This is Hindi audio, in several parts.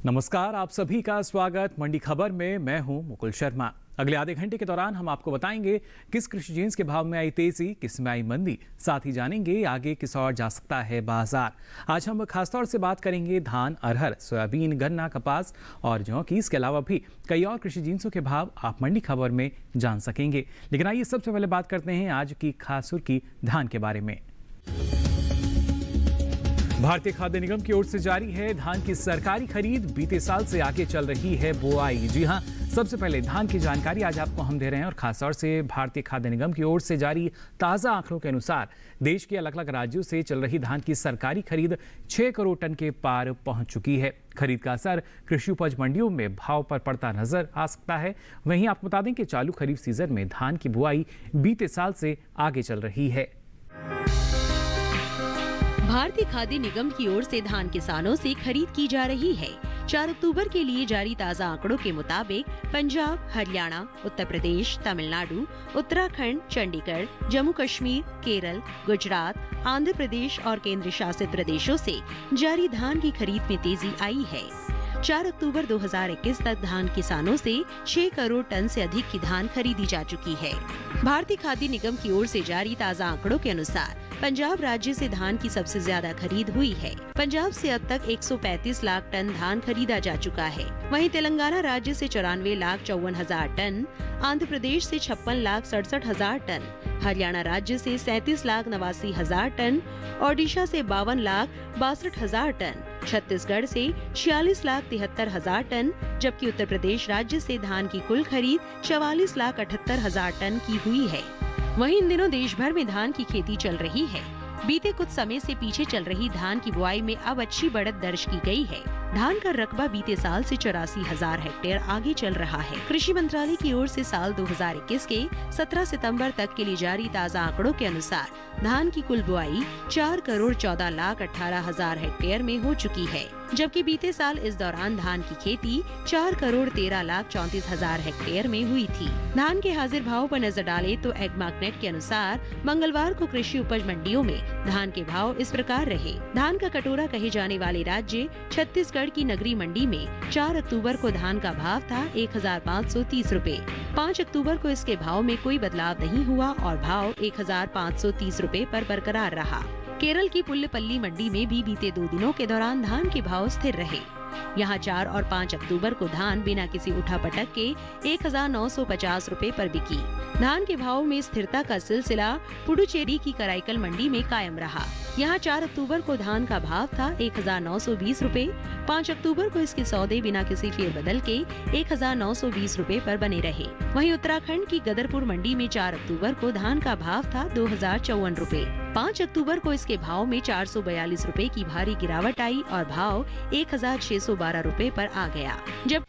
नमस्कार, आप सभी का स्वागत मंडी खबर में। मैं हूं मुकुल शर्मा। अगले आधे घंटे के दौरान हम आपको बताएंगे किस कृषि जिन्स के भाव में आई तेजी, किस में आई मंदी। साथ ही जानेंगे आगे किस ओर जा सकता है बाजार। आज हम खासतौर से बात करेंगे धान, अरहर, सोयाबीन, गन्ना, कपास और जौ की। इसके अलावा भी कई और कृषि जिन्सों के भाव आप मंडी खबर में जान सकेंगे। लेकिन आइए सबसे पहले बात करते हैं आज की खास सुर्खी धान के बारे में। भारतीय खाद्य निगम की ओर से जारी है धान की सरकारी खरीद। बीते साल से आगे चल रही है बुआई। जी हां, सबसे पहले धान की जानकारी आज आपको हम दे रहे हैं और खासतौर से भारतीय खाद्य निगम की ओर से जारी ताजा आंकड़ों के अनुसार देश के अलग अलग राज्यों से चल रही धान की सरकारी खरीद 6 करोड़ टन के पार पहुंच चुकी है। खरीद का असर कृषि उपज मंडियों में भाव पर पड़ता नजर आ सकता है। वहीं आपको बता दें कि चालू खरीफ सीजन में धान की बुआई बीते साल से आगे चल रही है। भारतीय खाद्य निगम की ओर से धान किसानों से खरीद की जा रही है। 4 अक्टूबर के लिए जारी ताज़ा आंकड़ों के मुताबिक पंजाब, हरियाणा, उत्तर प्रदेश, तमिलनाडु, उत्तराखंड, चंडीगढ़, जम्मू कश्मीर, केरल, गुजरात, आंध्र प्रदेश और केंद्र शासित प्रदेशों से जारी धान की खरीद में तेजी आई है। 4 अक्टूबर 2021 तक धान किसानों से 6 करोड़ टन से अधिक की धान खरीदी जा चुकी है। भारतीय खाद्य निगम की ओर से जारी ताज़ा आंकड़ों के अनुसार पंजाब राज्य से धान की सबसे ज्यादा खरीद हुई है। पंजाब से अब तक 135 लाख टन धान खरीदा जा चुका है। वहीं तेलंगाना राज्य से 94,54,000 टन, आंध्र प्रदेश से 56,67,000 टन, हरियाणा राज्य से 37,89,000 टन, ओडिशा से 52,62,000 टन, छत्तीसगढ़ से 46,73,000 टन, जबकि उत्तर प्रदेश राज्य से धान की कुल खरीद 44,78,000 टन की हुई है। वहीं इन दिनों देश भर में धान की खेती चल रही है। बीते कुछ समय से पीछे चल रही धान की बुआई में अब अच्छी बढ़त दर्ज की गई है। धान का रकबा बीते साल से 84,000 हेक्टेयर आगे चल रहा है। कृषि मंत्रालय की ओर से साल 2021 के 17 सितंबर तक के लिए जारी ताज़ा आंकड़ों के अनुसार धान की कुल बुआई 4 करोड़ 14,18,000 हेक्टेयर में हो चुकी है, जबकि बीते साल इस दौरान धान की खेती 4 करोड़ 13,34,000 हेक्टेयर में हुई थी। धान के हाजिर भाव पर नजर डाले तो एग्मार्कनेट के अनुसार मंगलवार को कृषि उपज मंडियों में धान के भाव इस प्रकार रहे। धान का कटोरा कहे जाने वाले राज्य छत्तीसगढ़ की नगरी मंडी में 4 अक्टूबर को धान का भाव था 1,530 रुपए। 5 अक्टूबर को इसके भाव में कोई बदलाव नहीं हुआ और भाव 1,530 रुपए पर बरकरार रहा। केरल की पुल्लपल्ली मंडी में भी बीते 2 दिनों के दौरान धान के भाव स्थिर रहे। यहाँ 4 और 5 अक्टूबर को धान बिना किसी उठापटक के 1,950 रुपए पर बिकी। धान के भाव में स्थिरता का सिलसिला पुडुचेरी की कराईकल मंडी में कायम रहा। यहाँ 4 अक्टूबर को धान का भाव था 1,920 रुपए। 5 अक्टूबर को इसके सौदे बिना किसी फेरबदल के 1,920 रुपए पर बने रहे। वहीं उत्तराखंड की गदरपुर मंडी में 4 अक्टूबर को धान का भाव था 2,054 रुपए। 5 अक्टूबर को इसके भाव में 442 रुपए की भारी गिरावट आई और भाव 1,612 रुपए पर आ गया। जब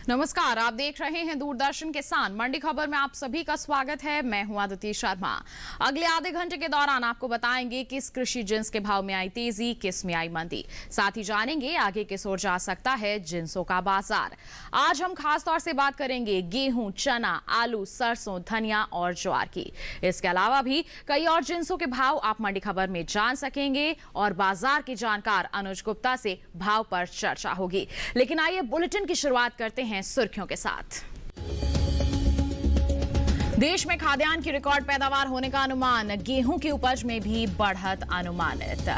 नमस्कार, आप देख रहे हैं दूरदर्शन किसान। मंडी खबर में आप सभी का स्वागत है। मैं हूं आदित्य शर्मा। अगले आधे घंटे के दौरान आपको बताएंगे किस कृषि जिन्स के भाव में आई तेजी, किस में आई मंदी। साथ ही जानेंगे आगे किस ओर जा सकता है जिन्सों का बाजार। आज हम खास तौर से बात करेंगे गेहूं, चना, आलू, सरसों, धनिया और ज्वार की। इसके अलावा भी कई और जिन्सों के भाव आप मंडी खबर में जान सकेंगे और बाजार के जानकार अनुज गुप्ता से भाव पर चर्चा होगी। लेकिन आइए बुलेटिन की शुरुआत करते हैं सुर्खियों के साथ। देश में खाद्यान्न की रिकॉर्ड पैदावार होने का अनुमान, गेहूं की उपज में भी बढ़त अनुमानित।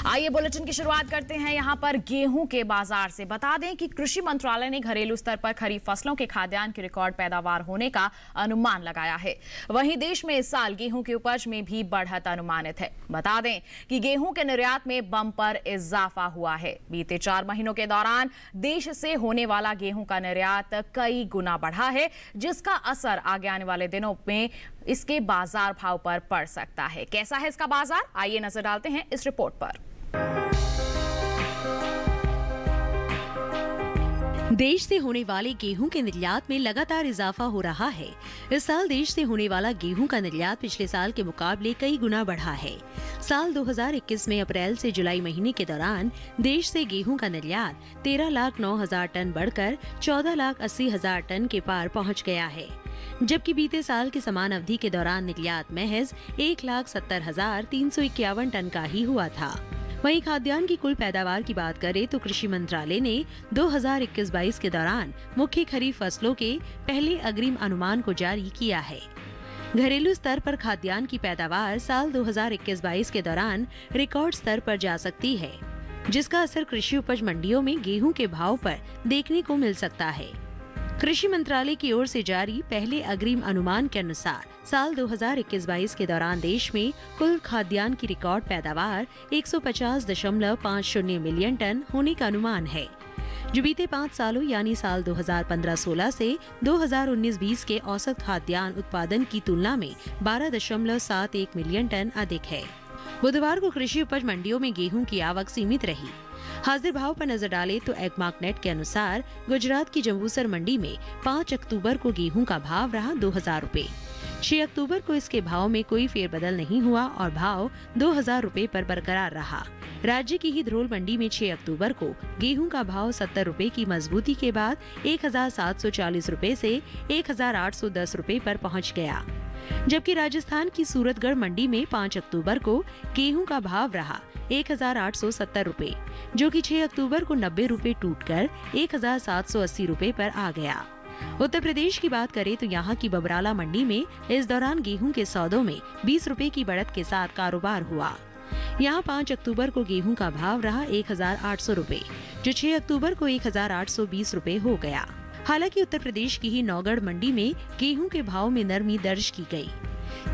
आइए बुलेटिन की शुरुआत करते हैं यहां पर गेहूं के बाजार से। बता दें कि कृषि मंत्रालय ने घरेलू स्तर पर खरीफ फसलों के खाद्यान्न की रिकॉर्ड पैदावार होने का अनुमान लगाया है। वहीं देश में इस साल गेहूं की उपज में भी बढ़त अनुमानित है। बता दें कि गेहूं के निर्यात में बम्पर इजाफा हुआ है। बीते 4 महीनों के दौरान देश से होने वाला गेहूं का निर्यात कई गुना बढ़ा है, जिसका असर आगे आने वाले दिनों में इसके बाजार भाव पर पड़ सकता है। कैसा है इसका बाजार, आइए नजर डालते हैं इस रिपोर्ट पर। देश से होने वाले गेहूं के निर्यात में लगातार इजाफा हो रहा है। इस साल देश से होने वाला गेहूं का निर्यात पिछले साल के मुकाबले कई गुना बढ़ा है। साल 2021 में अप्रैल से जुलाई महीने के दौरान देश से गेहूं का निर्यात 13,09,000 टन बढ़कर 14,80,000 टन के पार पहुंच गया है, जबकि बीते साल के समान अवधि के दौरान निर्यात महज 1,70,351 टन का ही हुआ था। वहीं खाद्यान्न की कुल पैदावार की बात करें तो कृषि मंत्रालय ने 2021-22 के दौरान मुख्य खरीफ फसलों के पहले अग्रिम अनुमान को जारी किया है। घरेलू स्तर पर खाद्यान्न की पैदावार साल 2021-22 के दौरान रिकॉर्ड स्तर पर जा सकती है, जिसका असर कृषि उपज मंडियों में गेहूं के भाव पर देखने को मिल सकता है। कृषि मंत्रालय की ओर से जारी पहले अग्रिम अनुमान के अनुसार साल 2021-22 के दौरान देश में कुल खाद्यान्न की रिकॉर्ड पैदावार 150.50 मिलियन टन होने का अनुमान है, जो बीते 5 सालों यानी साल 2015-16 से 2019-20 के औसत खाद्यान्न उत्पादन की तुलना में 12.71 मिलियन टन अधिक है। बुधवार को कृषि उपज मंडियों में गेहूं की आवक सीमित रही। हाजिर भाव पर नजर डालें तो एग्मार्कनेट के अनुसार गुजरात की जंबूसर मंडी में 5 अक्टूबर को गेहूं का भाव रहा 2,000 रूपए। 6 अक्टूबर को इसके भाव में कोई फेरबदल नहीं हुआ और भाव 2,000 रूपए पर बरकरार रहा। राज्य की ही धरोल मंडी में 6 अक्टूबर को गेहूं का भाव 70 रूपए की मजबूती के बाद 1,740 रूपए से 1,810 रूपए पर पहुंच गया, जबकि राजस्थान की सूरतगढ़ मंडी में 5 अक्टूबर को गेहूं का भाव रहा 1,870 रूपए, जो कि 6 अक्टूबर को 90 रूपए टूटकर 1,780 रूपए पर आ गया। उत्तर प्रदेश की बात करें तो यहाँ की बबराला मंडी में इस दौरान गेहूं के सौदों में 20 रूपए की बढ़त के साथ कारोबार हुआ। यहाँ 5 अक्टूबर को गेहूं का भाव रहा 1,800 रूपए, जो 6 अक्टूबर को 1,820 रूपए हो गया। हालांकि उत्तर प्रदेश की ही नौगढ़ मंडी में गेहूं के भाव में नरमी दर्ज की गई।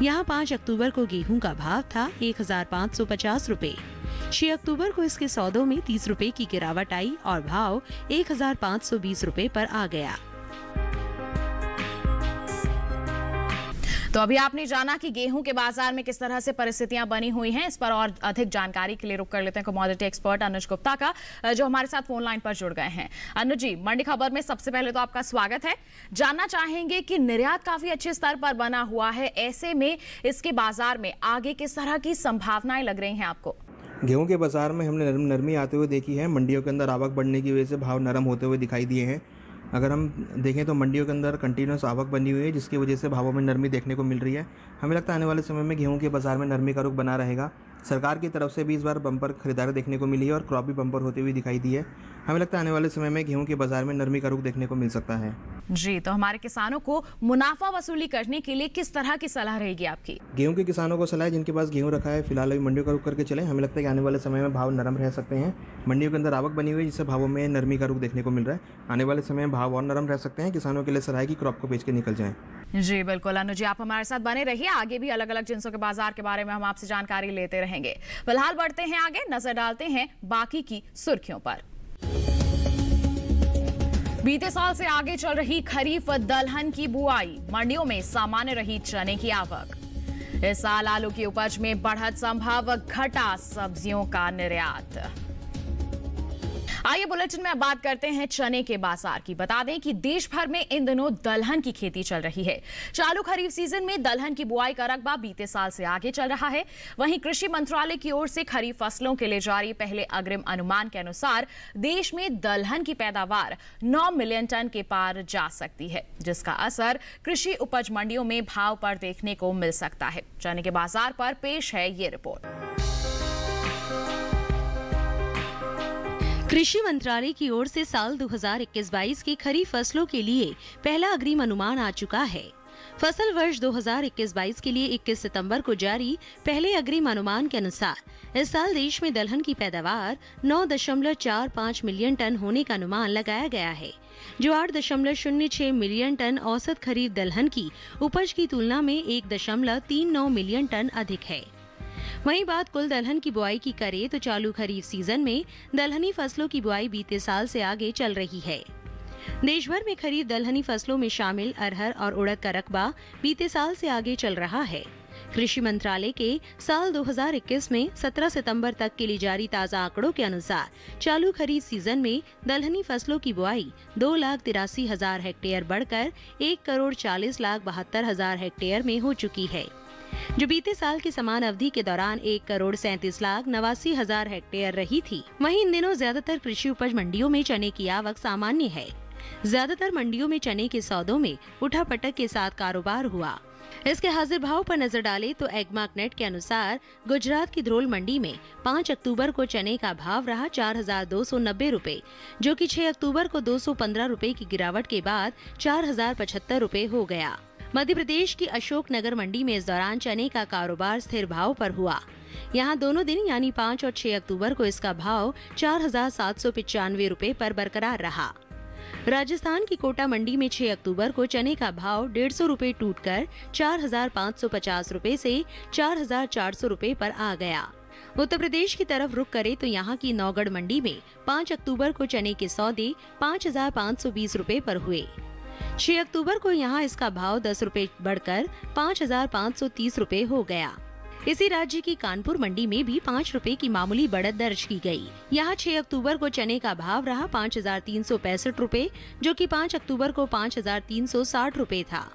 यहाँ 5 अक्टूबर को गेहूं का भाव था 1,550 रूपए। 6 अक्टूबर को इसके सौदों में 30 रूपए की गिरावट आई और भाव 1,520 रूपए पर आ गया। तो अभी आपने जाना कि गेहूं के बाजार में किस तरह से परिस्थितियां बनी हुई हैं। इस पर और अधिक जानकारी के लिए रुक कर लेते हैं कमोडिटी एक्सपर्ट अनुज गुप्ता का, जो हमारे साथ फोन लाइन पर जुड़ गए हैं। अनुज जी, मंडी खबर में सबसे पहले तो आपका स्वागत है। जानना चाहेंगे कि निर्यात काफी अच्छे स्तर पर बना हुआ है, ऐसे में इसके बाजार में आगे किस तरह की संभावनाएं लग रही हैं आपको? गेहूं के बाजार में हमने नरमी आते हुए देखी है। मंडियों के अंदर आवक बढ़ने की वजह से भाव नरम होते हुए दिखाई दिए हैं। अगर हम देखें तो मंडियों के अंदर कंटिन्यूस आवक बनी हुई है, जिसकी वजह से भावों में नरमी देखने को मिल रही है। हमें लगता है आने वाले समय में गेहूं के बाजार में नरमी का रुख बना रहेगा। सरकार की तरफ से भी इस बार बम्पर खरीदारी देखने को मिली है और क्रॉप भी बम्पर होती हुई दिखाई दी है। हमें लगता है आने वाले समय में गेहूं के बाजार में नरमी का रुख देखने को मिल सकता है। जी, तो हमारे किसानों को मुनाफा वसूली करने के लिए किस तरह की सलाह रहेगी आपकी? गेहूं के किसानों को सलाह है जिनके पास गेहूं रखा है फिलहाल अभी मंडियों का रुख करके चले। हमें लगता है कि आने वाले समय में भाव नरम रह सकते हैं। मंडियों के अंदर आवक बनी हुई है, जिससे भावों में नरमी का रुख देखने को मिल रहा है। आने वाले समय में भाव और नरम रह सकते हैं। किसानों के लिए सलाह है कि क्रॉप को बेच के निकल जाएं। जी बिल्कुल अनुज जी, आप हमारे साथ बने रहिए। आगे भी अलग अलग जिन्सों के बाजार के बारे में हम आपसे जानकारी लेते रहेंगे। फिलहाल बढ़ते हैं आगे, नजर डालते हैं बाकी की सुर्खियों पर। बीते साल से आगे चल रही खरीफ दलहन की बुआई, मंडियों में सामान्य रही चने की आवक। इस साल आलू की उपज में बढ़त संभव, घटा सब्जियों का निर्यात। आइए बुलेटिन में अब बात करते हैं चने के बाजार की। बता दें कि देश भर में इन दिनों दलहन की खेती चल रही है। चालू खरीफ सीजन में दलहन की बुआई का रकबा बीते साल से आगे चल रहा है। वहीं कृषि मंत्रालय की ओर से खरीफ फसलों के लिए जारी पहले अग्रिम अनुमान के अनुसार देश में दलहन की पैदावार 9 मिलियन टन के पार जा सकती है, जिसका असर कृषि उपज मंडियों में भाव पर देखने को मिल सकता है। चने के बाजार पर पेश है ये रिपोर्ट। कृषि मंत्रालय की ओर से साल 2021-22 की खरीफ फसलों के लिए पहला अग्रिम अनुमान आ चुका है। फसल वर्ष 2021-22 के लिए 21 सितंबर को जारी पहले अग्रिम अनुमान के अनुसार इस साल देश में दलहन की पैदावार 9.45 मिलियन टन होने का अनुमान लगाया गया है, जो 8.06 मिलियन टन औसत खरीफ दलहन की उपज की तुलना में 1.39 मिलियन टन अधिक है। वहीं बात कुल दलहन की बुआई की करें तो चालू खरीफ सीजन में दलहनी फसलों की बुआई बीते साल से आगे चल रही है। देश भर में खरीफ दलहनी फसलों में शामिल अरहर और उड़द का रकबा बीते साल से आगे चल रहा है। कृषि मंत्रालय के साल 2021 में 17 सितंबर तक के लिए जारी ताज़ा आंकड़ों के अनुसार चालू खरीद सीजन में दलहनी फसलों की बुआई 2,83,000 हेक्टेयर बढ़कर 1,40,72,000 हेक्टेयर में हो चुकी है, जो बीते साल के समान अवधि के दौरान 1,37,89,000 हेक्टेयर रही थी। वहीं इन दिनों ज्यादातर कृषि उपज मंडियों में चने की आवक सामान्य है। ज्यादातर मंडियों में चने के सौदों में उठापटक के साथ कारोबार हुआ। इसके हाजिर भाव पर नजर डालें तो एग्मार्कनेट के अनुसार गुजरात की ध्रोल मंडी में 5 अक्टूबर को चने का भाव रहा 4,290 रुपए, जो कि 6 अक्टूबर को 215 रुपए की गिरावट के बाद 4,075 रुपए हो गया। मध्य प्रदेश की अशोकनगर मंडी में इस दौरान चने का कारोबार स्थिर भाव पर हुआ। यहाँ दोनों दिन यानी 5 और 6 अक्टूबर को इसका भाव 4,795 रुपए पर बरकरार रहा। राजस्थान की कोटा मंडी में 6 अक्टूबर को चने का भाव 150 रुपए टूटकर 4,550 रुपए से 4,400 रुपए पर आ गया। उत्तर प्रदेश की तरफ रुख करे तो यहाँ की नौगढ़ मंडी में 5 अक्टूबर को चने के सौदे 5,520 रुपए पर हुए। 6 अक्टूबर को यहाँ इसका भाव 10 रुपए बढ़कर 5,530 रुपए हो गया। इसी राज्य की कानपुर मंडी में भी 5 रुपए की मामूली बढ़त दर्ज की गई। यहाँ 6 अक्टूबर को चने का भाव रहा 5,365 रुपए, जो कि 5 अक्टूबर को 5,360 रुपए था।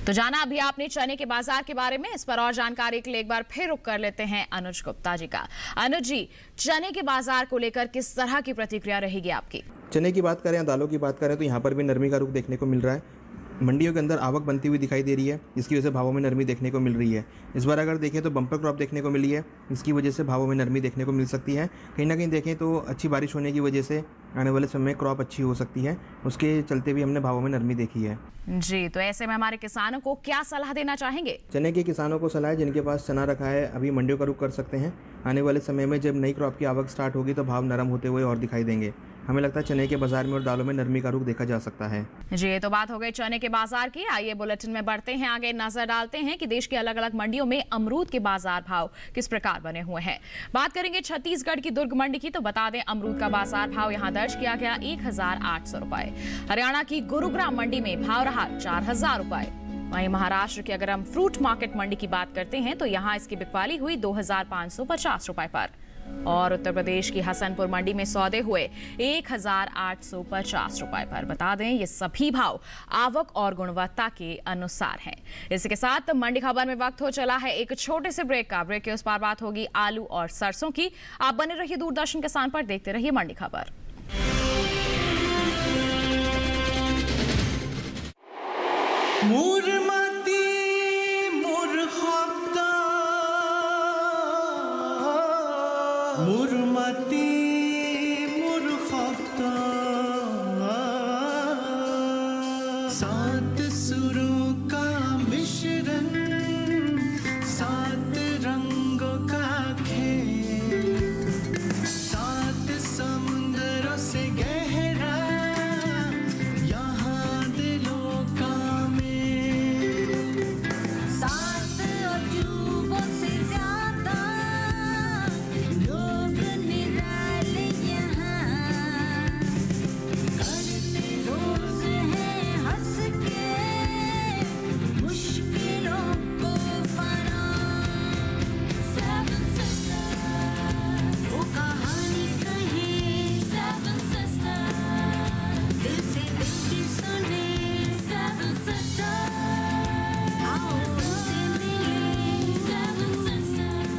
तो जाना अभी आपने चने के बाजार के बारे में। इस पर और जानकारी के लिए एक बार फिर रुक कर लेते हैं अनुज गुप्ता जी का। अनुज जी, चने के बाजार को लेकर किस तरह की प्रतिक्रिया रहेगी आपकी? चने की बात करें या दालों की बात करें तो यहाँ पर भी नरमी का रुख देखने को मिल रहा है। मंडियों के अंदर आवक बनती हुई दिखाई दे रही है, जिसकी वजह से भावों में नरमी देखने को मिल रही है। इस बार अगर देखें तो बम्पर क्रॉप देखने को मिली है, इसकी वजह से भावों में नरमी देखने को मिल सकती है। कहीं ना कहीं देखें तो अच्छी बारिश होने की वजह से आने वाले समय में क्रॉप अच्छी हो सकती है, उसके चलते भी हमने भावों में नरमी देखी है। जी, तो ऐसे में हमारे किसानों को क्या सलाह देना चाहेंगे? चने के किसानों को सलाह है, जिनके पास चना रखा है अभी मंडियों का रुख कर सकते हैं। आने वाले समय में जब नई क्रॉप की आवक स्टार्ट होगी तो भाव नरम होते हुए और दिखाई देंगे। हमें लगता है चने के बाजार में और दालों में नरमी का रुख देखा जा सकता है। जी, ये तो बात हो गई चने के बाजार की। आइए बुलेटिन में बढ़ते हैं आगे, नजर डालते हैं कि देश की अलग अलग मंडियों में अमरूद के बाजार भाव किस प्रकार बने हुए हैं। बात करेंगे छत्तीसगढ़ की दुर्ग मंडी की, तो बता दें अमरूद का बाजार भाव यहाँ दर्ज किया गया 1,800 रुपए। हरियाणा की गुरुग्राम मंडी में भाव रहा 4,000 रुपए। वहीं महाराष्ट्र की अगर हम फ्रूट मार्केट मंडी की बात करते हैं तो यहाँ इसकी बिकवाली हुई 2,550 रुपए पर। और उत्तर प्रदेश की हसनपुर मंडी में सौदे हुए 1,850 रुपए पर। बता दें ये सभी भाव आवक और गुणवत्ता के अनुसार हैं। इसी के साथ मंडी खबर में वक्त हो चला है एक छोटे से ब्रेक का। ब्रेक के उस पार बात होगी आलू और सरसों की। आप बने रहिए दूरदर्शन किसान पर, देखते रहिए मंडी खबर। मुरमती मुरखता सात सुरों का मिश्रण, 7 रंगों का खेल, 7 समुंदरों से गहरा यहाँ दिलों का मेल, 7 अजूबों से ज्यादा लोग निराले यहाँ करते रोज है हंस के मुश्किलों को फना। 7 Sisters वो कहानी कहे, 7 Sisters दिल से दिल की सुने, 7 Sisters आओ सबसे मिले, 7 Sisters।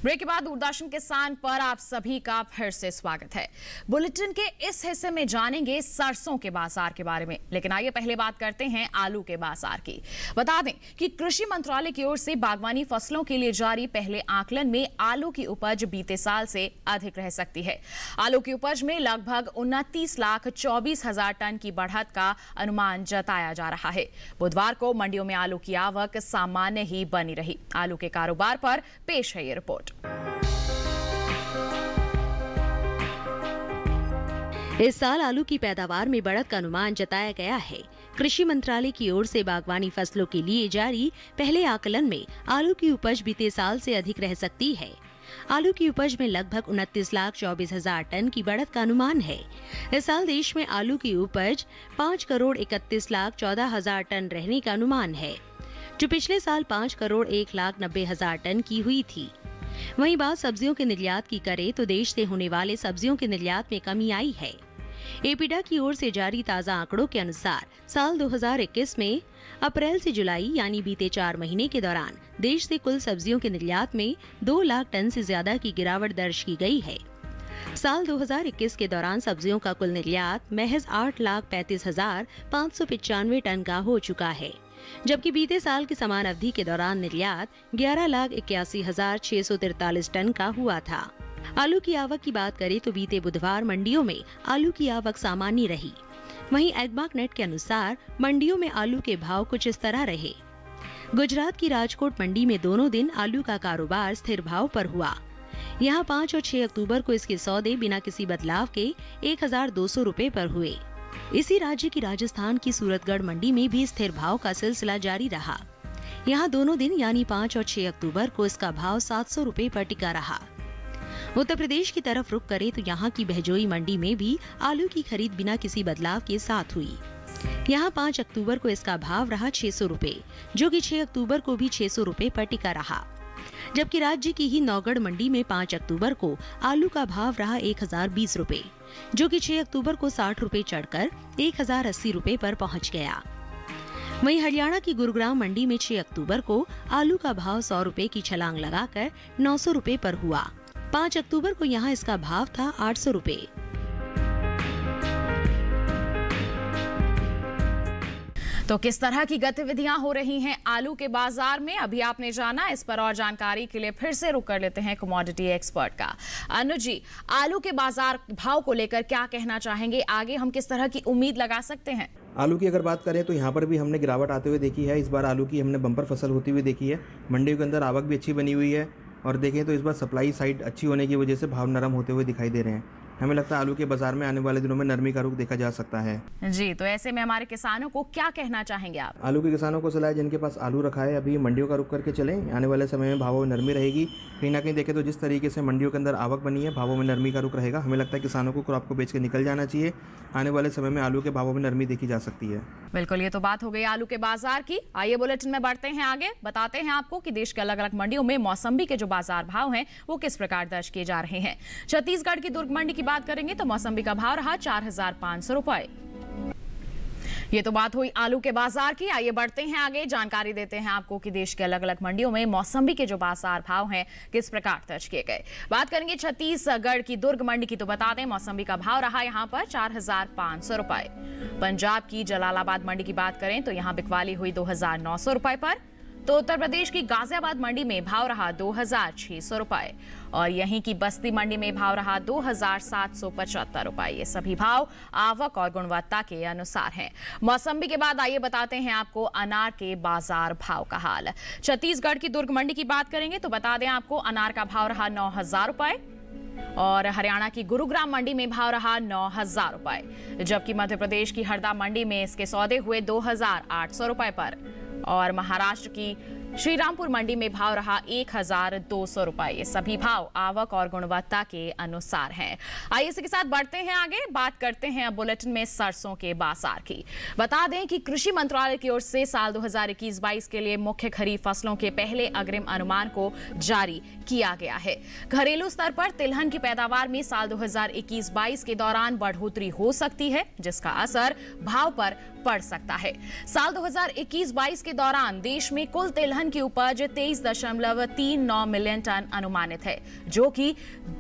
ब्रेक के बाद दूरदर्शन किसान पर आप सभी का फिर से स्वागत है। बुलेटिन के इस हिस्से में जानेंगे सरसों के बाजार के बारे में, लेकिन आइए पहले बात करते हैं आलू के बाजार की। बता दें कि कृषि मंत्रालय की ओर से बागवानी फसलों के लिए जारी पहले आकलन में आलू की उपज बीते साल से अधिक रह सकती है। आलू की उपज में लगभग 29,24,000 टन की बढ़त का अनुमान जताया जा रहा है। बुधवार को मंडियों में आलू की आवक सामान्य ही बनी रही। आलू के कारोबार पर पेश है ये रिपोर्ट। इस साल आलू की पैदावार में बढ़त का अनुमान जताया गया है। कृषि मंत्रालय की ओर से बागवानी फसलों के लिए जारी पहले आकलन में आलू की उपज बीते साल से अधिक रह सकती है। आलू की उपज में लगभग 29,24,000 टन की बढ़त का अनुमान है। इस साल देश में आलू की उपज 5,31,14,000 टन रहने का अनुमान है, जो पिछले साल 5,01,90,000 टन की हुई थी। वहीं बात सब्जियों के निर्यात की करें तो देश से होने वाले सब्जियों के निर्यात में कमी आई है। एपीडा की ओर से जारी ताजा आंकड़ों के अनुसार साल 2021 में अप्रैल से जुलाई यानी बीते 4 महीने के दौरान देश से कुल सब्जियों के निर्यात में 2 लाख टन से ज्यादा की गिरावट दर्ज की गई है। साल 2021 के दौरान सब्जियों का कुल निर्यात महज 8,35,595 टन का हो चुका है, जबकि बीते साल की समान अवधि के दौरान निर्यात 11,81,643 टन का हुआ था। आलू की आवक की बात करें तो बीते बुधवार मंडियों में आलू की आवक सामान्य रही। वहीं एग्मार्कनेट के अनुसार मंडियों में आलू के भाव कुछ इस तरह रहे। गुजरात की राजकोट मंडी में दोनों दिन आलू का कारोबार स्थिर भाव पर हुआ। यहां 5 और 6 अक्टूबर को इसके सौदे बिना किसी बदलाव के 1,200 रुपए पर हुए। इसी राज्य की राजस्थान की सूरतगढ़ मंडी में भी स्थिर भाव का सिलसिला जारी रहा। यहाँ दोनों दिन यानी 5 और 6 अक्टूबर को इसका भाव 700 रुपए पर टिका रहा। उत्तर प्रदेश की तरफ रुख करें तो यहाँ की बहजोई मंडी में भी आलू की खरीद बिना किसी बदलाव के साथ हुई। यहाँ 5 अक्टूबर को इसका भाव रहा 600 रुपए, जो कि 6 अक्टूबर को भी 600 रुपए पर टिका रहा। जबकि राज्य की ही नौगढ़ मंडी में 5 अक्टूबर को आलू का भाव रहा 1,020 रुपए, जो कि 6 अक्टूबर को 60 रुपए चढ़कर 1,080 रुपए पर पहुंच गया। वहीं हरियाणा की गुरुग्राम मंडी में 6 अक्टूबर को आलू का भाव 100 रुपए की छलांग लगाकर 900 रुपए पर हुआ। 5 अक्टूबर को यहाँ इसका भाव था 800 रुपए। तो किस तरह की गतिविधियां हो रही हैं आलू के बाजार में, अभी आपने जाना। इस पर और जानकारी के लिए फिर से रुक कर लेते हैं कमोडिटी एक्सपर्ट का। अनुज जी, आलू के बाजार भाव को लेकर क्या कहना चाहेंगे? आगे हम किस तरह की उम्मीद लगा सकते हैं? आलू की अगर बात करें तो यहाँ पर भी हमने गिरावट आते हुए देखी है। इस बार आलू की हमने बम्पर फसल होती हुई देखी है। मंडियों के अंदर आवक भी अच्छी बनी हुई है और देखें तो इस बार सप्लाई साइड अच्छी होने की वजह से भाव नरम होते हुए दिखाई दे रहे हैं। हमें लगता है आलू के बाजार में आने वाले दिनों में नरमी का रुख देखा जा सकता है। जी, तो ऐसे में हमारे किसानों को क्या कहना चाहेंगे आप? आलू के किसानों को सलाह है जिनके पास आलू रखा है अभी मंडियों का रुख करके चलें। आने वाले समय में भावों में नरमी रहेगी। कहीं ना कहीं देखें तो जिस तरीके से मंडियों के अंदर आवक बनी है, भावों में नरमी का रुख रहेगा। हमें लगता है किसानों को क्रॉप को बेच के निकल जाना चाहिए। आने वाले समय में आलू के भावों में नरमी देखी जा सकती है। बिल्कुल, ये तो बात हो गई आलू के बाजार की। आइए बुलेटिन में बढ़ते हैं आगे, बताते हैं आपको कि देश के अलग अलग मंडियों में मौसम्बी के जो बाजार भाव हैं वो किस प्रकार दर्ज किए जा रहे हैं। छत्तीसगढ़ की दुर्ग मंडी की बात करेंगे तो मौसम्बी का भाव रहा 4,500 रुपए। ये तो बात हुई आलू के बाजार की। आइए बढ़ते हैं आगे, जानकारी देते हैं आपको कि देश के अलग अलग मंडियों में मौसम्बी के जो बाजार भाव हैं किस प्रकार दर्ज किए गए। बात करेंगे छत्तीसगढ़ की दुर्ग मंडी की तो बता दें मौसम्बी का भाव रहा यहां पर 4,500 रुपए। पंजाब की जलालाबाद मंडी की बात करें तो यहां बिकवाली हुई 2,900 रुपए पर। तो उत्तर प्रदेश की गाजियाबाद मंडी में भाव रहा 2,600 रुपए और यहीं की बस्ती मंडी में भाव रहा 2,775 रुपए। ये सभी भाव आवक और गुणवत्ता के अनुसार हैं। मौसम्बी के बाद आइए बताते हैं आपको अनार के बाजार भाव का हाल। छत्तीसगढ़ की दुर्ग मंडी की बात करेंगे तो बता दें आपको अनार का भाव रहा 9,000 रुपए और हरियाणा की गुरुग्राम मंडी में भाव रहा 9,000 रुपए, जबकि मध्य प्रदेश की हरदा मंडी में इसके सौदे हुए 2,800 रुपए पर और महाराष्ट्र की श्रीरामपुर मंडी में भाव रहा 1,200 रुपए। ये सभी भाव आवक और गुणवत्ता के अनुसार हैं। आइए इसी के साथ बढ़ते हैं आगे, बात करते हैं अब बुलेटिन में सरसों के बाजार की। बता दें कि कृषि मंत्रालय की ओर से साल 2021-22 के लिए मुख्य खरीफ फसलों के पहले अग्रिम अनुमान को जारी किया गया है। घरेलू स्तर पर तिलहन की पैदावार में साल 2021-22 के दौरान बढ़ोतरी हो सकती है, जिसका असर भाव पर पड़ सकता है। साल 2021-22 के दौरान देश में कुल तिलहन की उपज 23.39 मिलियन टन अनुमानित है, जो कि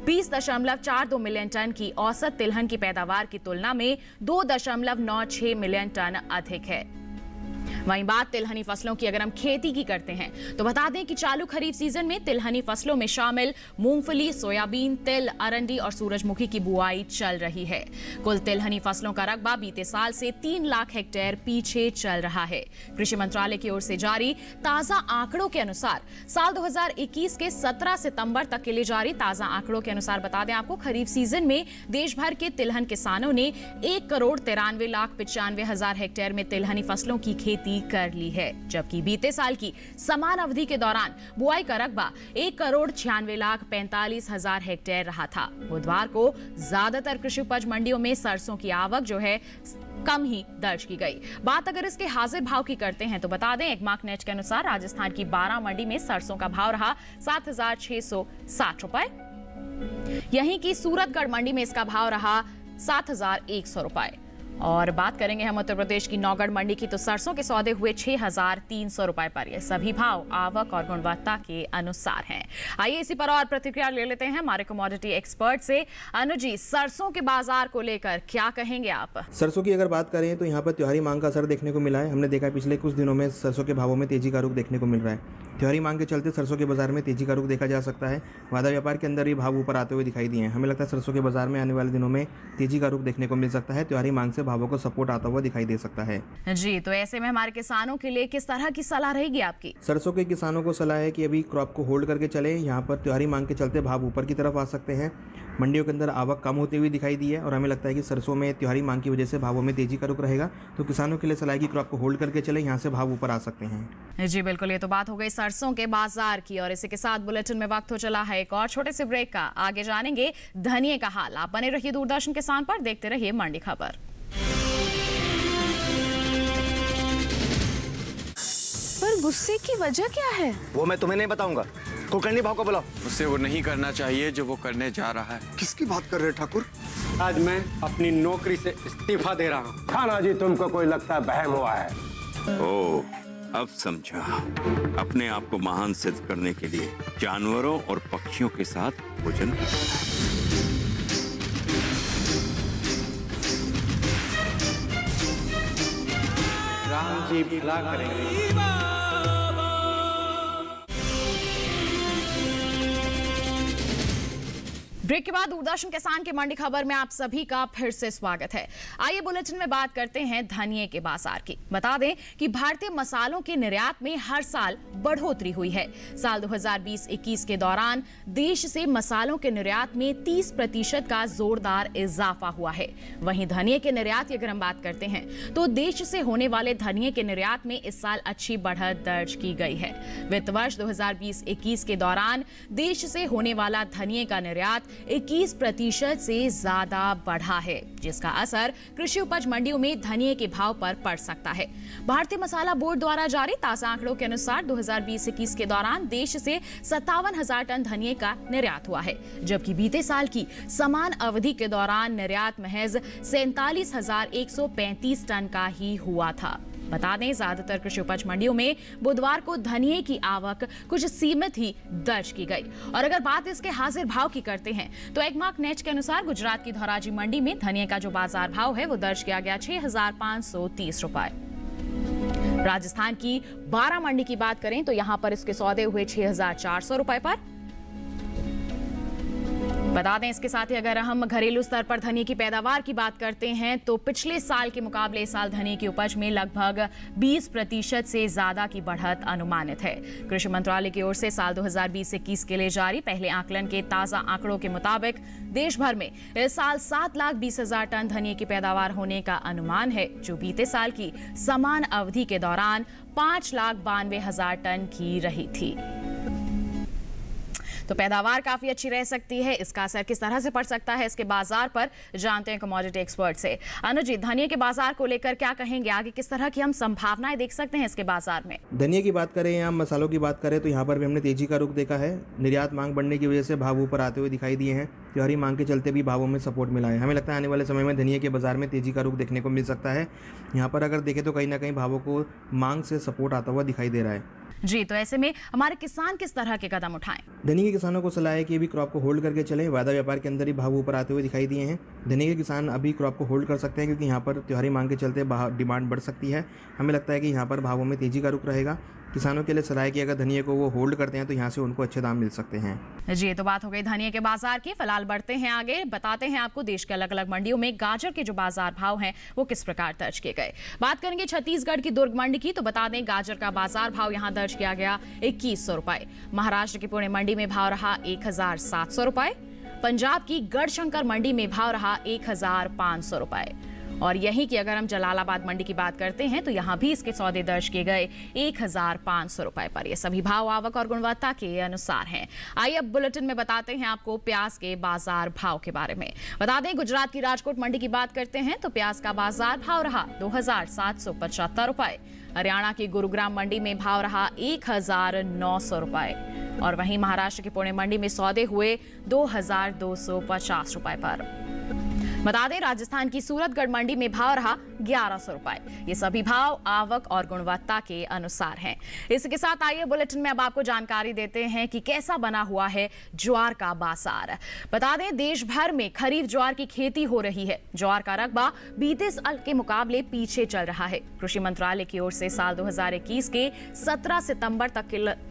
20.42 मिलियन टन की औसत तिलहन की पैदावार की तुलना में 2.96 मिलियन टन अधिक है। वहीं बात तिलहनी फसलों की अगर हम खेती की करते हैं तो बता दें कि चालू खरीफ सीजन में तिलहनी फसलों में शामिल मूंगफली, सोयाबीन, तिल, अरंडी और सूरजमुखी की बुआई चल रही है। कुल तिलहनी फसलों का रकबा बीते साल से 3 लाख हेक्टेयर पीछे चल रहा है। कृषि मंत्रालय की ओर से जारी ताजा आंकड़ों के अनुसार साल 2021 के 17 सितंबर तक के लिए जारी ताजा आंकड़ों के अनुसार बता दें आपको खरीफ सीजन में देश भर के तिलहन किसानों ने 1,93,95,000 हेक्टेयर में तिलहनी फसलों की खेती भी कर ली है, जबकि बीते साल की समान अवधि के दौरान बुआई का रकबा 1,96,45,000 हेक्टेयर रहा था। बुधवार को ज्यादातर कृषि उपज मंडियों में सरसों की आवक जो है कम ही दर्ज की गई। बात अगर इसके हाजिर भाव की करते हैं तो बता दें एकमार्क नेट के अनुसार राजस्थान की 12 मंडी में सरसों का भाव रहा 7,660 रुपए। यहीं की सूरतगढ़ मंडी में इसका भाव रहा 7,100 रुपए। और बात करेंगे हम उत्तर प्रदेश की नौगढ़ मंडी की, तो सरसों के सौदे हुए 6,300 रुपए पर। ये सभी भाव आवक और गुणवत्ता के अनुसार हैं। आइए इसी पर और प्रतिक्रिया ले लेते हैं हमारे कमोडिटी एक्सपर्ट से। अनुज जी, सरसों के बाजार को लेकर क्या कहेंगे आप? सरसों की अगर बात करें तो यहाँ पर त्योहारी मांग का असर देखने को मिला है। हमने देखा है पिछले कुछ दिनों में सरसों के भावों में तेजी का रुख देखने को मिल रहा है। त्योहारी मांग के चलते सरसों के बाजार में तेजी का रुख देखा जा सकता है। वादा व्यापार के अंदर ये भाव ऊपर आते हुए दिखाई दिए हैं। हमें लगता है सरसों के बाजार में आने वाले दिनों में तेजी का रुख देखने को मिल सकता है। त्योहारी मांग से भावों को सपोर्ट आता हुआ दिखाई दे सकता है। जी, तो ऐसे में हमारे किसानों के लिए किस तरह की सलाह रहेगी आपकी? सरसों के किसानों को सलाह है कि अभी क्रॉप को होल्ड करके चले। यहाँ पर त्योहारी मांग के चलते भाव ऊपर की तरफ आ सकते हैं। मंडियों के अंदर आवक कम होती हुई दिखाई दी है और हमें लगता है कि सरसों में त्योहारी मांग की वजह से भावों में तेजी का रुख रहेगा। तो किसानों के लिए सलाह है कि क्रॉप को होल्ड करके चले, यहाँ से भाव ऊपर आ सकते हैं। जी बिल्कुल, ये तो बात हो गई सरसों के बाजार की और इसी के साथ बुलेटिन में वक्त हो चला है एक और छोटे से ब्रेक का। आगे जानेंगे धनिये का हाल। आप बने रहिए दूरदर्शन किसान पर, देखते रहिए मंडी खबर। पर गुस्से की वजह क्या है? वो मैं तुम्हें नहीं बताऊंगा। कुलकर्णी भाव को बुलाओ। उसे वो नहीं करना चाहिए जो वो करने जा रहा है। किसकी बात कर रहे ठाकुर? आज मैं अपनी नौकरी से इस्तीफा दे रहा हूँ। खाना जी, तुमको कोई लगता है बहम हुआ है? ओह, अब समझा। अपने आप को महान सिद्ध करने के लिए जानवरों और पक्षियों के साथ भोजन करता है। राम जी भला करेंगे। ब्रेक के बाद दूरदर्शन किसान की मंडी खबर में आप सभी का फिर से स्वागत है। आइए बुलेटिन में बात करते हैं धनिये के बाजार की। बता दें कि भारतीय मसालों के निर्यात में हर साल बढ़ोतरी हुई है। साल 2020-21 के दौरान देश से मसालों के निर्यात में 30% का जोरदार इजाफा हुआ है। वहीं धनिये के निर्यात की अगर हम बात करते हैं तो देश से होने वाले धनिये के निर्यात में इस साल अच्छी बढ़त दर्ज की गई है। वित्त वर्ष 2020-21 के दौरान देश से होने वाला धनिये का निर्यात 21% से ज्यादा बढ़ा है, जिसका असर कृषि उपज मंडियों में धनिये के भाव पर पड़ सकता है। भारतीय मसाला बोर्ड द्वारा जारी ताजा आंकड़ों के अनुसार 2020-21 के दौरान देश से 57,000 टन धनिये का निर्यात हुआ है, जबकि बीते साल की समान अवधि के दौरान निर्यात महज 47,135 टन का ही हुआ था। बता दें ज्यादातर कृषि उपज मंडियों में बुधवार को धनिये की आवक कुछ सीमित ही दर्ज की गई। और अगर बात इसके हाजिर भाव की करते हैं तो एकमार्क नेट के अनुसार गुजरात की धोराजी मंडी में धनिये का जो बाजार भाव है वो दर्ज किया गया 6,530 रुपए। राजस्थान की 12 मंडी की बात करें तो यहां पर इसके सौदे हुए 6,400 रुपए पर। बता दें इसके साथ ही अगर हम घरेलू स्तर पर धनिये की पैदावार की बात करते हैं तो पिछले साल के मुकाबले इस साल धनिये की उपज में लगभग 20% से ज्यादा की बढ़त अनुमानित है। कृषि मंत्रालय की ओर से साल 2020-21 के लिए जारी पहले आकलन के ताजा आंकड़ों के मुताबिक देश भर में इस साल 7,20,000 टन धनिये की पैदावार होने का अनुमान है, जो बीते साल की समान अवधि के दौरान 5,92,000 टन की रही थी। तो पैदावार काफी अच्छी रह सकती है। इसका असर किस तरह से पड़ सकता है इसके बाजार पर, जानते हैं कमोडिटी एक्सपर्ट से। अनुज जी, धनिये के बाजार को लेकर क्या कहेंगे? आगे किस तरह की हम संभावनाएं देख सकते हैं इसके बाजार में? धनिये की बात करें या मसालों की बात करें तो यहाँ पर भी हमने तेजी का रुख देखा है। निर्यात मांग बढ़ने की वजह से भाव ऊपर आते हुए दिखाई दिए हैं। त्योहारी मांग के चलते भी भावों में सपोर्ट मिला है। हमें लगता है आने वाले समय में धनिये के बाजार में तेजी का रुख देखने को मिल सकता है। यहाँ पर अगर देखें तो कहीं ना कहीं भावों को मांग से सपोर्ट आता हुआ दिखाई दे रहा है। जी, तो ऐसे में हमारे किसान किस तरह के कदम उठाएं? धनिये के किसानों को सलाह है कि अभी क्रॉप को होल्ड करके चलें। वादा व्यापार के अंदर ही भाव ऊपर आते हुए दिखाई दिए हैं। धनिये के किसान अभी क्रॉप को होल्ड कर सकते हैं क्योंकि यहाँ पर त्योहारी मांग के चलते डिमांड बढ़ सकती है। हमें लगता है कि यहाँ पर भावों में तेजी का रुख रहेगा। किसानों के लिए सलाह है कि अगर धनिये को वो होल्ड करते हैं तो यहाँ से उनको अच्छे दाम मिल सकते हैं। जी, तो बात हो गई धनिये के बाजार की। फिलहाल बढ़ते हैं आगे, बताते हैं आपको देश के अलग अलग मंडियों में गाजर के जो बाजार भाव हैं वो किस प्रकार दर्ज किए गए। बात करेंगे छत्तीसगढ़ की दुर्ग मंडी की, तो बता दें गाजर का बाजार भाव यहाँ दर्ज किया गया 2,100 रुपए। महाराष्ट्र की पुणे मंडी में भाव रहा 1,700 रुपए। पंजाब की गढ़शंकर मंडी में भाव रहा 1,500 रुपए। और यहीं की अगर हम जलालाबाद मंडी की बात करते हैं तो यहाँ भी इसके सौदे दर्ज किए गए 1,500 रुपए पर। ये सभी भाव आवक और गुणवत्ता के अनुसार हैं। आइए अब बुलेटिन में बताते हैं आपको प्याज के बाजार भाव के बारे में। बता दें, गुजरात की राजकोट मंडी की बात करते हैं तो प्याज का बाजार भाव रहा 2,775 रुपए। हरियाणा की गुरुग्राम मंडी में भाव रहा 1,900 रुपए और वहीं महाराष्ट्र की पुणे मंडी में सौदे हुए 2,250 रुपए पर। बता दें, राजस्थान की सूरतगढ़ मंडी में भाव रहा 1,100 रुपए। ये सभी भाव आवक और गुणवत्ता के अनुसार हैं। इसके साथ आइए बुलेटिन में अब आपको जानकारी देते हैं कि कैसा बना हुआ है ज्वार का बाजार। बता दें, देश भर में खरीफ ज्वार की खेती हो रही है। ज्वार का रकबा बीते साल के मुकाबले पीछे चल रहा है। कृषि मंत्रालय की ओर से साल 2021 के 17 सितंबर तक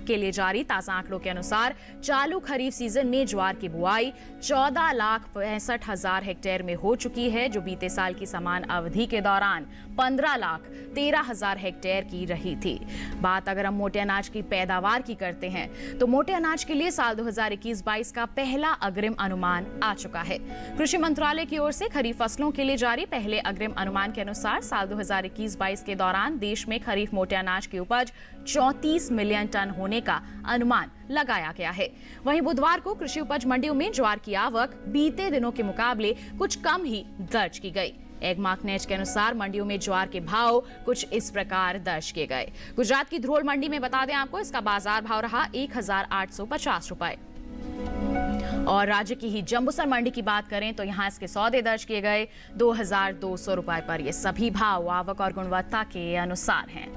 के लिए जारी ताजा आंकड़ों के अनुसार चालू खरीफ सीजन में ज्वार की बुआई 14,65,000 हेक्टेयर में हो चुकी है, जो बीते साल की समान अवधि के दौरान 15,13,000 हेक्टेयर की रही थी। बात अगर हम मोटे अनाज की पैदावार की करते हैं तो मोटे अनाज के लिए साल 2021-22 का पहला अग्रिम अनुमान आ चुका है। कृषि मंत्रालय की ओर से खरीफ फसलों के लिए जारी पहले अग्रिम अनुमान के अनुसार साल 2021-22 के दौरान देश में खरीफ मोटे अनाज की उपज 34 मिलियन टन होने का अनुमान लगाया गया है। वहीं बुधवार को कृषि उपज मंडियों में ज्वार की आवक बीते दिनों के मुकाबले कुछ कम ही दर्ज की गई। एगमार्कनेट के अनुसार मंडियों में ज्वार के भाव कुछ इस प्रकार दर्ज किए गए। गुजरात की ध्रोल मंडी में बता दें आपको, इसका बाजार भाव रहा 1,850 रुपए और राज्य की ही जंबूसर मंडी की बात करें तो यहाँ इसके सौदे दर्ज किए गए 2,200 रुपए पर। ये सभी भाव आवक और गुणवत्ता के अनुसार हैं।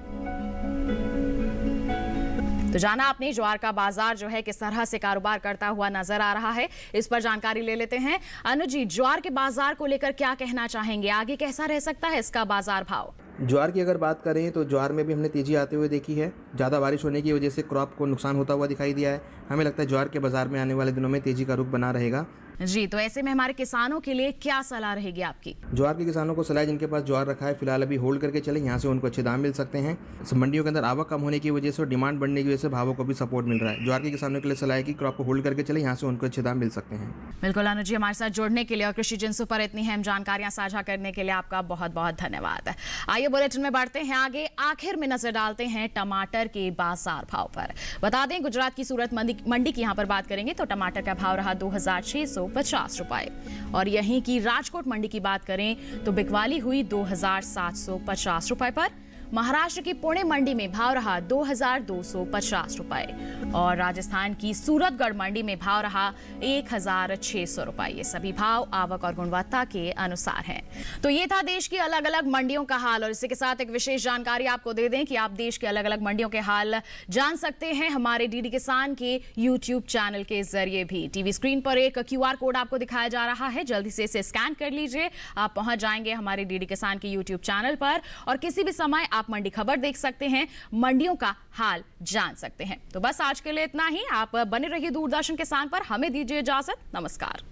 तो जाना आपने ज्वार का बाजार जो है किस तरह से कारोबार करता हुआ नजर आ रहा है, इस पर जानकारी ले लेते हैं। अनुज जी, ज्वार के बाजार को लेकर क्या कहना चाहेंगे? आगे कैसा रह सकता है इसका बाजार भाव? ज्वार की अगर बात करें तो ज्वार में भी हमने तेजी आते हुए देखी है। ज़्यादा बारिश होने की वजह से क्रॉप को नुकसान होता हुआ दिखाई दिया है। हमें लगता है ज्वार के बाजार में आने वाले दिनों में तेजी का रुख बना रहेगा। जी, तो ऐसे में हमारे किसानों के लिए क्या सलाह रहेगी आपकी? ज्वार के किसानों को सलाह, जिनके पास ज्वार रखा है फिलहाल अभी होल्ड करके चले, यहाँ से उनको अच्छे दाम मिल सकते हैं। मंडियों के अंदर आवक कम होने की वजह से और डिमांड बढ़ने की वजह से भावों को भी सपोर्ट मिल रहा है। ज्वार के किसानों के लिए सलाह है कि क्रॉप को होल्ड करके चले, यहाँ से उनको अच्छे दाम मिल सकते हैं। बिल्कुल अनुज जी, हमारे साथ जुड़ने के लिए और कृषि जिंसों पर इतनी अहम जानकारियां साझा करने के लिए आपका बहुत बहुत धन्यवाद। आइए बुलेटिन में बढ़ते हैं आगे। आखिर में नजर डालते हैं टमाटर के बाजार भाव पर। बता दें, गुजरात की सूरत मंडी की यहाँ पर बात करेंगे तो टमाटर का भाव रहा 2,650 रुपए और यहीं की राजकोट मंडी की बात करें तो बिकवाली हुई 2,750 रुपए पर। महाराष्ट्र की पुणे मंडी में भाव रहा 2,250 रुपए और राजस्थान की सूरतगढ़ मंडी में भाव रहा 1,600 रुपए। ये सभी भाव आवक और गुणवत्ता के अनुसार हैं। तो ये था देश की अलग अलग मंडियों का हाल और इसी के साथ एक विशेष जानकारी आपको दे दें कि आप देश के अलग अलग मंडियों के हाल जान सकते हैं हमारे डीडी किसान के यूट्यूब चैनल के जरिए भी। टीवी स्क्रीन पर एक QR कोड आपको दिखाया जा रहा है, जल्दी से इसे स्कैन कर लीजिए। आप पहुंच जाएंगे हमारे डीडी किसान के यूट्यूब चैनल पर और किसी भी समय आप मंडी खबर देख सकते हैं, मंडियों का हाल जान सकते हैं। तो बस आज के लिए इतना ही। आप बने रहिए दूरदर्शन किसान पर। हमें दीजिए इजाजत। नमस्कार।